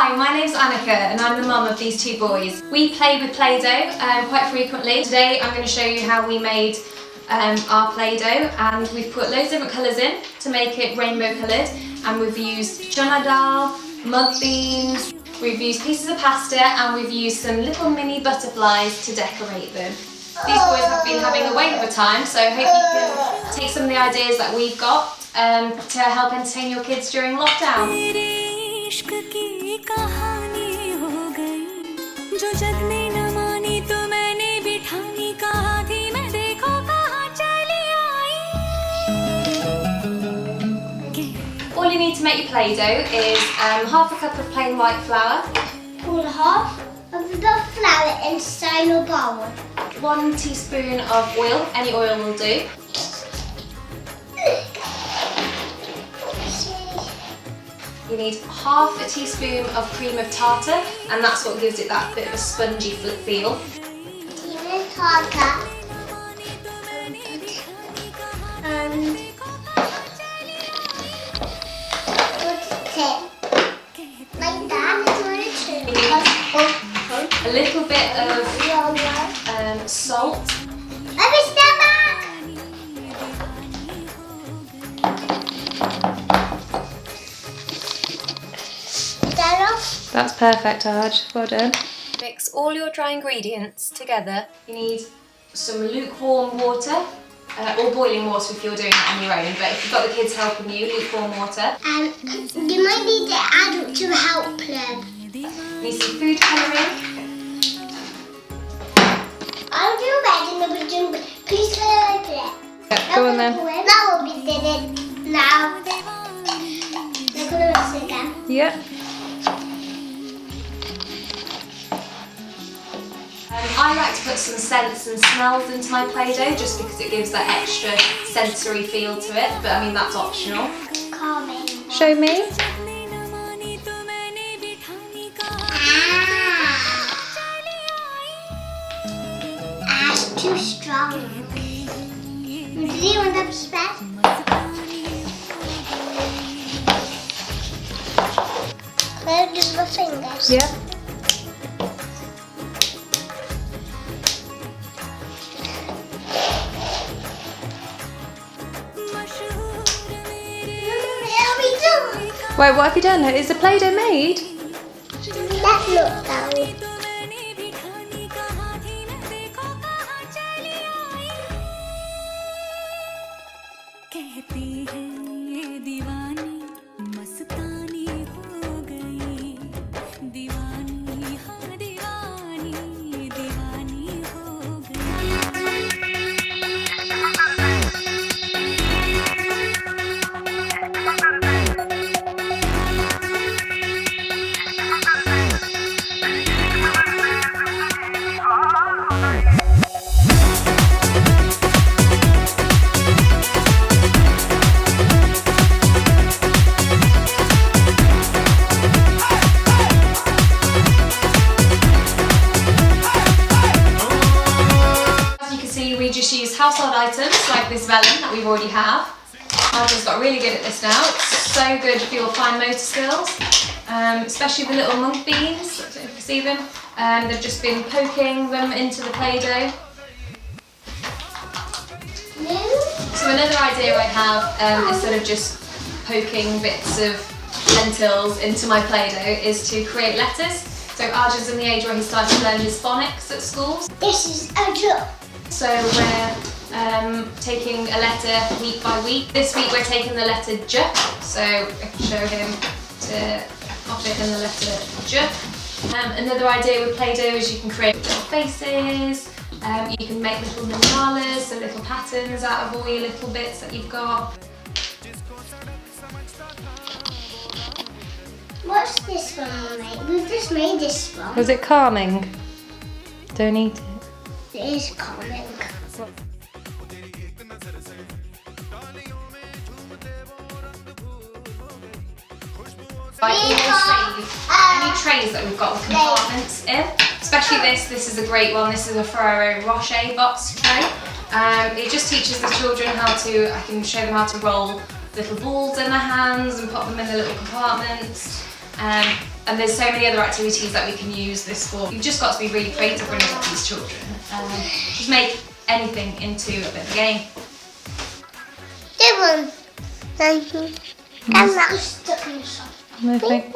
Hi, my name's Annika and I'm the mum of these two boys. We play with Play-Doh quite frequently. Today I'm going to show you how we made our Play-Doh, and we've put loads of different colours in to make it rainbow coloured, and we've used chana dal, mug beans, we've used pieces of pasta, and we've used some little mini butterflies to decorate them. These boys have been having a whale of a time, so I hope you can take some of the ideas that we've got to help entertain your kids during lockdown. All you need to make your Play-Doh is half a cup of plain white flour. Pour half of the flour inside a bowl. 1 teaspoon of oil, any oil will do. You need half a teaspoon of cream of tartar, and that's what gives it that bit of a spongy feel. Cream of tartar. And like that. You need a little bit of salt. Let me step back. Is that off? That's perfect, Arj. Well done. Mix all your dry ingredients together. You need some lukewarm water, or boiling water if you're doing it on your own, but if you've got the kids helping you, lukewarm water. You might need the adult to help them. You need some food colouring. I'll do red and the blue, but please can I open it? Yeah, go on then. Now we did it. Now we're going to mix it again. Yeah. I like to put some scents and smells into my Play-Doh just because it gives that extra sensory feel to it, but I mean that's optional. Calming. Show me. It's too strong. Do you want them spread? Maybe just my fingers. Yeah. Wait, what have you done? Is the Play-Doh made? Let's look down. We just use household items like this vellum that we already have. Arjun's got really good at this now. It's so good for your fine motor skills, especially the little mug beans. I don't know if you see them. They've just been poking them into the Play-Doh. So another idea I have is sort of just poking bits of lentils into my Play-Doh is to create letters. So Arjun's in the age where he's starting to learn his phonics at school. This is a joke. So we're taking a letter week by week. This week we're taking the letter J, so I can show him to pop it in the letter J. Another idea with Play-Doh is you can create little faces, you can make little mandalas, so little patterns out of all your little bits that you've got. What's this one we made? We've just made this one. Was it calming? Don't eat it. It is calming. I always save any trays that we've got with compartments in, especially this is a great one. This is a Ferrero Rocher box tray. It just teaches the children how to, I can show them how to roll little balls in their hands and pop them in the little compartments. And there's so many other activities that we can use this for. You've just got to be really creative when you've got these children. Just make anything into a bit of a game. Thank you. I'm not stuck in the shop. No, thank